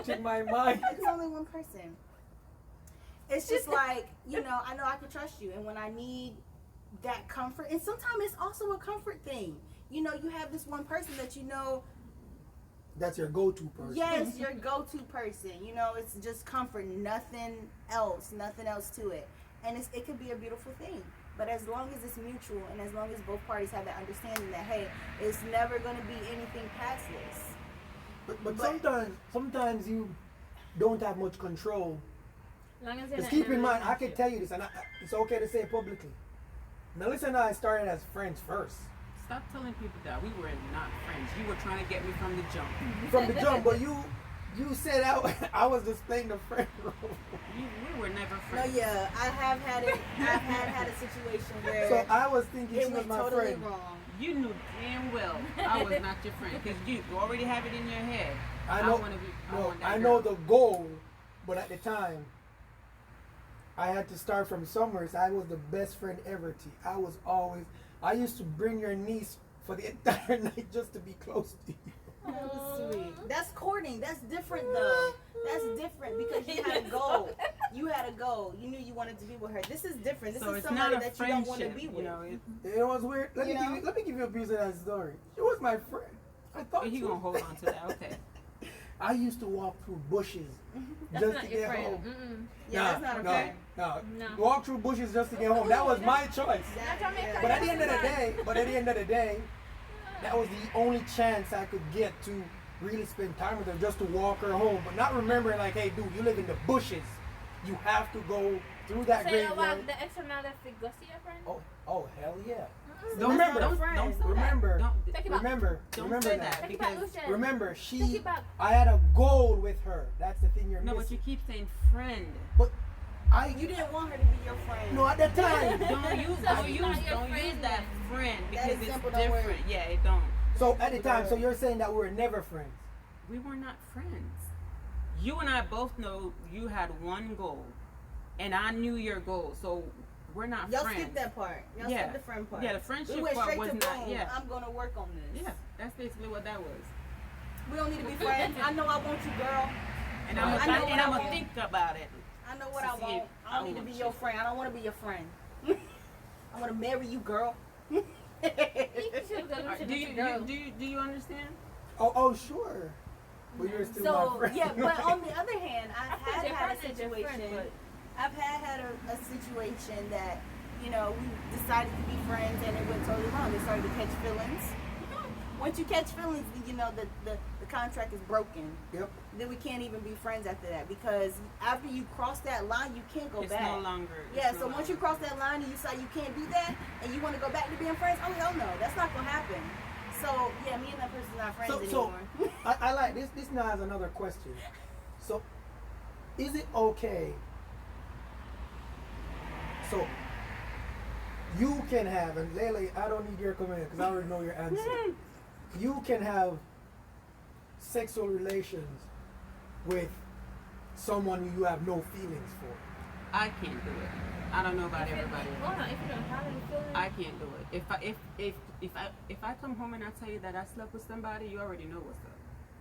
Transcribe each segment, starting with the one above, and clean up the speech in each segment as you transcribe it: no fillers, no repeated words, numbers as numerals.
watching my mind. It's only one person. It's just like, you know I can trust you, and when I need that comfort, and sometimes it's also a comfort thing. You know, you have this one person that you know. That's your go-to person. Yes, your go-to person. You know, it's just comfort, nothing else to it, and it can be a beautiful thing. But as long as it's mutual, and as long as both parties have that understanding that, hey, it's never going to be anything past this. But sometimes you don't have much control. Long as Because keep in mind, I can tell you this, and it's okay to say it publicly. Melissa and I started as friends first. Stop telling people that we were not friends. You were trying to get me from the jump. From the jump, but you said I was just playing the friend role. We were never No, friends. yeah, I have had it. I've had a situation where So I was thinking she it was went my totally friend. wrong. You knew damn well I was not your friend because you already have it in your head. I know. I know the goal, but at the time, I had to start from somewhere. So I was the best friend ever, T. I used to bring your niece for the entire night just to be close to you. That was sweet. That's courting. That's different though. That's different because you had a goal. You had a goal. You knew you wanted to be with her. This is different. This So is it's somebody not a that you don't want to friendship, be with. you know. It was weird. Let me give you a piece of that story. She was my friend. I thought He she gonna was- hold on to that. Okay. I used to walk through bushes That's just not to your get friend. home. Mm-mm. Yeah, that's not a friend. No. No. Walk through bushes just to get home. That was my choice. Yeah. But at the end of the day, that was the only chance I could get to really spend time with her, just to walk her home. But not remembering like, hey, dude, you live in the bushes. You have to go through that So you walk graveyard. the extra mile that to go see your friend? Oh, hell yeah. Don't Remember, don't friend. say remember, that. Take it back. remember say that. that. Take it back, Because Lucian. Remember, Take it back. I had a goal with her. That's the thing you're No, but missing. you keep saying friend. But You didn't want her to be your friend. no, at that time. Don't use So she's not your don't use friend that then. friend That because it's example don't work. different. Yeah, it don't. So at the time, so you're saying that we were never friends. We were not friends. You and I both know you had one goal, and I knew your goal. So we're not Y'all friends. skipped that part. Y'all Yeah. skipped the friend part. Yeah, the friendship We went part straight was to not. boom. Yeah, I'm gonna work on this. yeah. That's basically what that was. We don't need to be friends. I know I want you, girl. And I know what I I'm want. gonna think about it. I know what To I see want. if I don't I need to want be you. your friend. I don't want to be your friend. I want to marry you, girl. You should go Alright, to do the you girl. do you understand? Oh, sure. But you're still my So friend. yeah, but on the other hand, I I've thought your had a friend is your friend, situation. but- I've had a situation that, you know, we decided to be friends and it went totally wrong. They started to catch feelings. Once you catch feelings, you know the contract is broken. Yep. Then we can't even be friends after that because after you cross that line, you can't go It's back. no longer. it's Yeah, no so once you longer. cross that line and you decide you can't do that and you want to go back to being friends, oh hell no, that's not gonna happen. So yeah, me and that person's not friends So anymore. I like this. This now has another question. So, is it okay? So, you can have, and Lele, I don't need your comment because I already know your answer. You can have sexual relations with someone you have no feelings for. I can't do it. I don't know about everybody. Hold on, if you don't have any feelings. I can't do it. If I come home and I tell you that I slept with somebody, you already know what's up.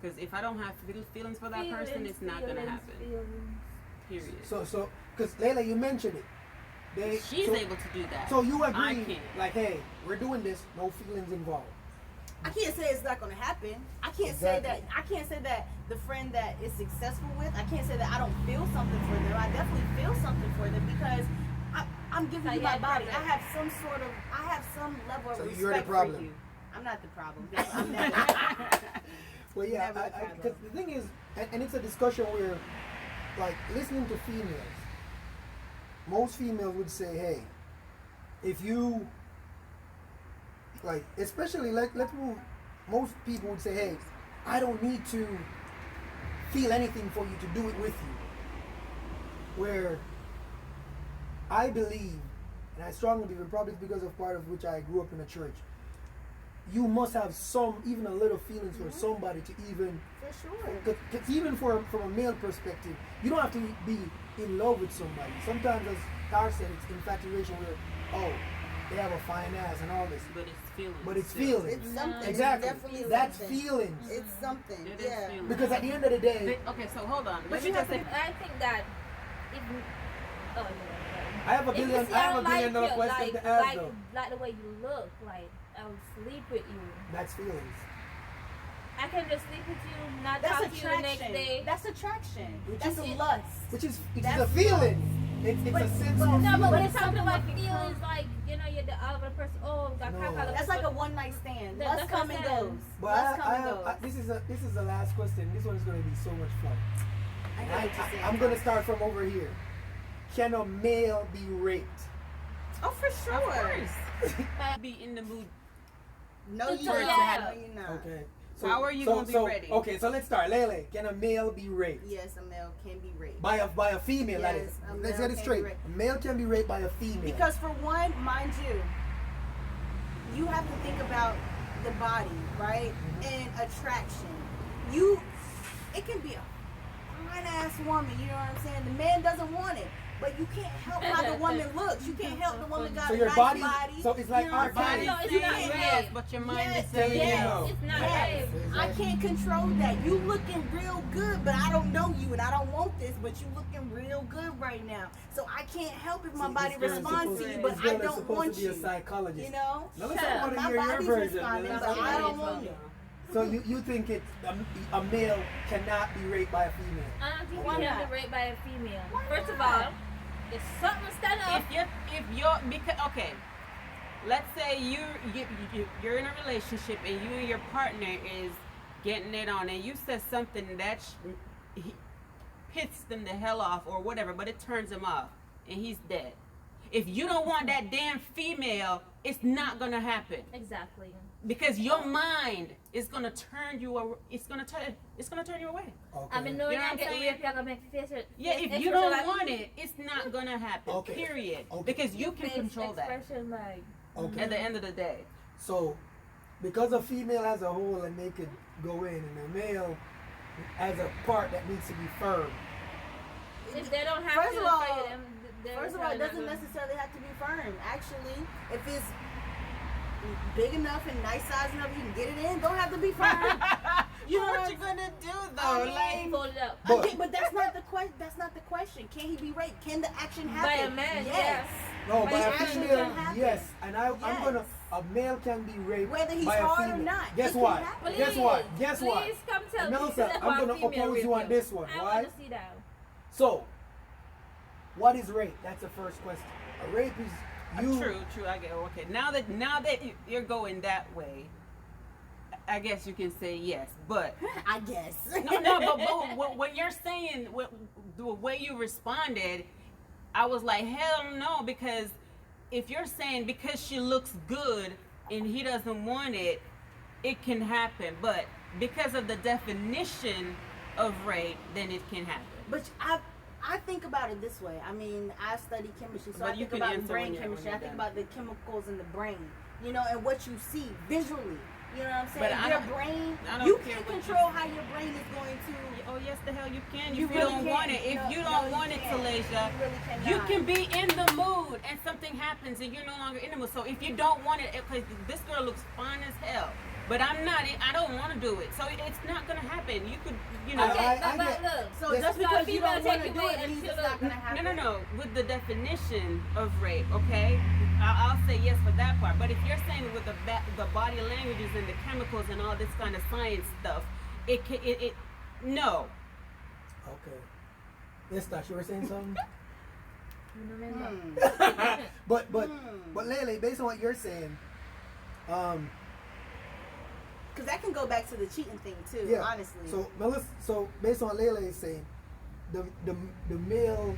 Because if I don't have feelings for that person, it's not gonna happen. Period. So, because Lele, you mentioned it. She's so, able to do that. So you I agree, can't. like, hey, we're doing this, no feelings involved. I can't say it's not gonna happen. I can't say that the friend that is successful with, I can't say that I don't feel something for them. I definitely feel something for them because I'm giving So you you my have body. problem. I have some level of So respect you're the problem. for you. I'm not the problem. I'm never. Well, yeah, Never the because problem. the thing is, and it's a discussion where, like, listening to females, most females would say, hey, if you, like, especially, let's move, most people would say, hey, I don't need to feel anything for you to do it with you. Where I believe, and I strongly believe, probably because of part of which I grew up in a church, you must have some, even a little feelings for somebody to even, For sure. because even from a male perspective, you don't have to be in love with somebody. Sometimes, as Tar said, it's infatuation where, oh, they have a fine ass and all this, But it's feelings. but it's still. feelings. It's something. Exactly. It's definitely That's something. feelings. It's something. It is Yeah. feelings. Because at the end of the day, Okay, so hold on. But Let you me have just to say. I think that if oh I have a if you billion. see I have a I billion dollar you, question like, to ask like, though. like the way you look, like I'll sleep with you. That's feelings. I can just sleep with you, not That's talk to you the next attraction. day. That's attraction. Which That's is- lust. Which is That's a feeling. It's But- a sense but- of No, but feeling. when it's it's talking something about like feelings, like you're the other person. Oh, I No. can't call it. That's like a one night stand. That- Lust that's come what and I'm saying. goes. But Lust come and goes. this is the last question. This one is going to be so much fun. I know what you're saying. I'm going to start from over here. Can a male be raped? Oh, for sure. Of course. Be in the mood. No, It's you a- not. yeah. No, you not. Okay. How are you gonna be ready? Okay, so let's start. Lele, can a male be raped? Yes, a male can be raped. By a female, that Yes, is. a Let's male get it can be straight. raped. A male can be raped by a female. Because for one, mind you have to think about the body, right? And attraction. It can be a fine ass woman, you know what I'm saying? The man doesn't want it. But you can't help how the woman looks. You can't help the woman got So a your nice body- body. so it's like you know our what I'm body. saying? No, it's You not can't rape. have- But your mind Yes, is saying yes. no. It's not Yes. rape. I can't control that. You looking real good, but I don't know you and I don't want this, but you looking real good right now. So I can't help if my See, body this girl is responds supposed- to you, this but I girl is don't supposed want to be you. a psychologist. You know? Now let's Shut I want up. to My hear your body's version. responding, Let's but hear I yours. don't want it. So you think a male cannot be raped by a female? I don't think Why you can not? be raped by a female. Why First of not? all, if something stand up, If you're because okay, let's say you're in a relationship and you and your partner is getting it on and you said something that hits them the hell off or whatever, but it turns him off and he's dead. If you don't want that damn female, it's not gonna happen exactly. because your mind is gonna turn you. It's gonna turn you away. Okay. I mean, no, You know I what get I'm saying? raped, you're gonna make face. Yeah, if you don't want it, it's not gonna happen. Okay. Period. Okay. Because you can control that expression, like Okay. at the end of the day. So, because a female has a hole and they could go in, and a male has a part that needs to be firm. if they don't have First to of all- fight them, First of all, it doesn't necessarily have to be firm. Actually, if it's big enough and nice size enough, you can get it in. Don't have to be firm. You know what what you I'm gonna do though? I mean, like, fold it up. But- Okay, but that's not the question. That's not the question. Can he be raped? Can the action happen? By a man, yes. No, But by it a actually female, can happen. yes. And I'm Yes. gonna. A male can be raped Whether he's by a hard or female. not, Guess it can what? happen. Guess what? Guess what? Please come tell Melissa, me. I'm gonna oppose you on this one, I right? want to see that. So, what is rape? That's the first question. A rape is you. True. I get okay. Now that you're going that way, I guess you can say yes. But I guess. no, but when you're saying the way you responded, I was like, hell no, because if you're saying because she looks good and he doesn't want it, it can happen. But because of the definition of rape, then it can happen. But I think about it this way. I mean, I study chemistry, so But I you think can about answer brain when you're chemistry. I think done. about the chemicals in the brain, you know, and what you see visually. You know what I'm saying? But I your don't- brain, I don't you care can't what you control see. how your brain is going to. Oh yes, the hell you can. You If really you don't can. want it, if No, you no, don't you want it, can't. Talasia, You really cannot. you can be in the mood and something happens and you're no longer in the mood. So if you don't want it, because this girl looks fine as hell, but I'm not. I don't want to do it. So it's not gonna happen. You could, you know. Okay, I but get- look. So Yes. just So because if you you don't gonna want to take do away it means until it's not going to happen. No. With the definition of rape, okay, I'll say yes for that part. But if you're saying with the body languages and the chemicals and all this kind of science stuff, it no. Okay. Yes, Tash, you were saying something? Hmm. but Lele, based on what you're saying, Because that can go back to the cheating thing too, yeah. honestly. So Melissa, based on what Lele is saying, the male's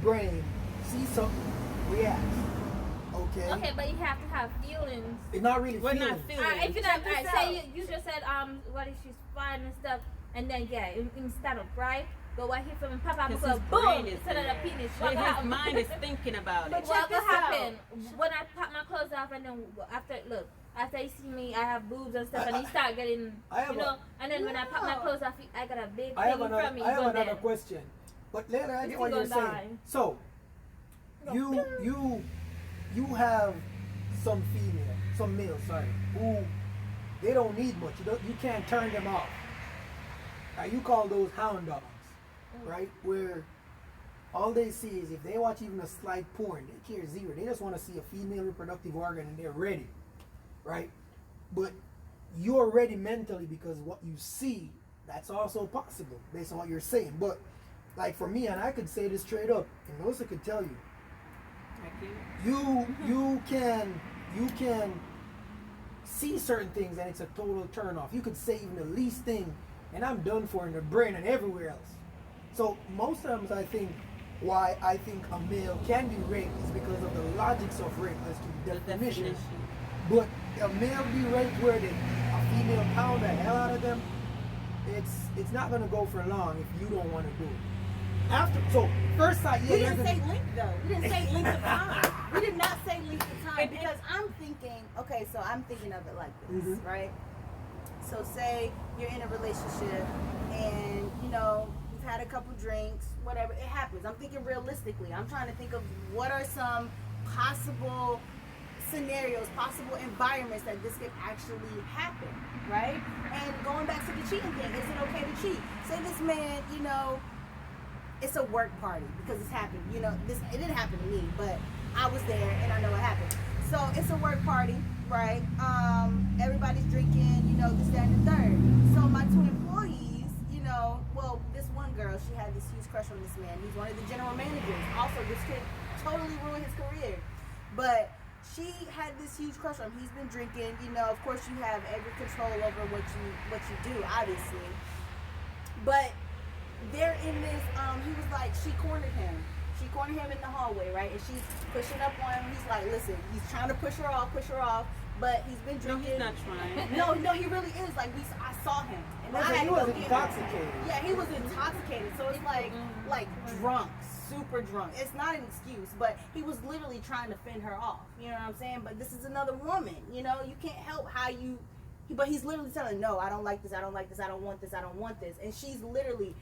brain sees something, reacts. Okay. Okay, but you have to have feelings. It's not really We're feeling. not feeling. If you're not, Check this say out. you just said what if she's fine and stuff, and then instead of right, but what he from pop out Because because his boom, brain is instead of there. the penis. His mind is thinking about But it. check What will this out. happen when I pop my clothes off and then after he see me, I have boobs and stuff, and he start getting, I have you know, and then when I pop my Yeah. clothes off, I got a big I have thing in front of me. I have going another there. question. But later, I It's get what gonna you're die. saying. So, you have some males, sorry, who they don't need much. You can't turn them off. You call those hound dogs, right? Where all they see is if they watch even a slight porn, they care zero. They just want to see a female reproductive organ and they're ready, right? But you're ready mentally because what you see, that's also possible based on what you're saying. But like for me, and I could say this straight up, and Melissa could tell you, you can see certain things and it's a total turn off. You could say even the least thing and I'm done for in the brain and everywhere else. So most times I think why I think a male can be raped is because of the logics of rape as to definition. But a male be raped where a female pound the hell out of them, it's not gonna go for long if you don't want to do it. So first sight, yeah, We didn't say length though. We didn't say length of time. We did not say length of time because I'm thinking. Okay, so I'm thinking of it like this, right? So say you're in a relationship and you've had a couple drinks, whatever, it happens. I'm thinking realistically. I'm trying to think of what are some possible scenarios, possible environments that this could actually happen, right? And going back to the cheating thing, is it okay to cheat? Say this man, it's a work party because it's happened. It didn't happen to me, but I was there and I know it happened. So it's a work party, right? Everybody's drinking, this, that, and the third. So my two employees, well, this one girl, she had this huge crush on this man. He's one of the general managers. Also, this kid totally ruined his career. But she had this huge crush on him. He's been drinking. Of course, you have every control over what you do, obviously. But they're in this. He was like, she cornered him. She cornered him in the hallway, right? And she's pushing up on him. He's like, listen, he's trying to push her off. But he's been drinking. No, he's not trying. No, he really is. Like I saw him, and I had he to was go get him. intoxicated. Yeah, he was intoxicated. So it's like drunk, super drunk. It's not an excuse, but he was literally trying to fend her off. You know what I'm saying? But this is another woman. You can't help how you. But he's literally telling, no, I don't like this. I don't like this. I don't want this. I don't want this. And she's literally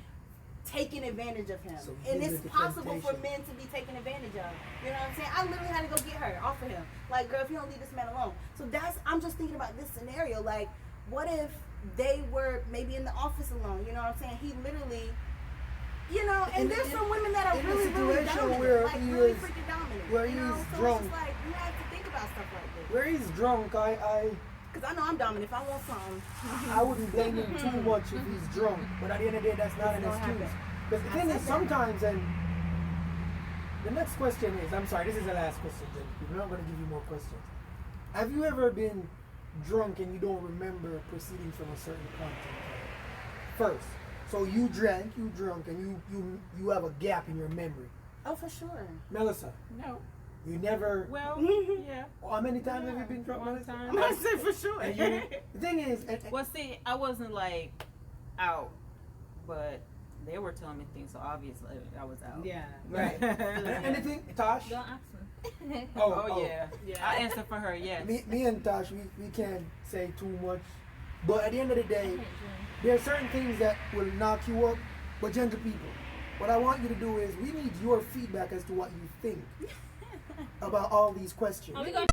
taking advantage of him. So and it's possible for temptation. men to be taken advantage of. You know what I'm saying? I literally had to go get her off of him. Like, girl, if you don't leave this man alone. So I'm just thinking about this scenario. Like, what if they were maybe in the office alone? You know what I'm saying? He literally, and there's some women that are in really, a really situation dominant. where Like, he really is- freaking dominant. where you he know? is So drunk. it's just like, you have to think about stuff like this. Where he's drunk, Because I know I'm dominant. If I want something. I wouldn't blame him too much if he's drunk. But at the end of the day, that's not an It's gonna excuse. happen. Because the thing is, sometimes, and the next question is, I'm sorry, this is the last question, Jen. We're not going to give you more questions. Have you ever been drunk and you don't remember proceeding from a certain content? First, so you drunk, and you have a gap in your memory. Oh, for sure. Melissa, No. you never. Well, yeah. How many times have you been drunk, One Melissa? time. I'm going to say for sure. And you, the thing is, Well, see, I wasn't like out, but they were telling me things, so obviously I was out. Yeah. right. And the thing, Tosh. Don't ask me. Oh, yeah. Yeah. I answer for her, yes. Me and Tosh, we can't say too much. But at the end of the I day, can't drink. there are certain things that will knock you up. But gentle people, what I want you to do is we need your feedback as to what you think about all these questions. Are we gonna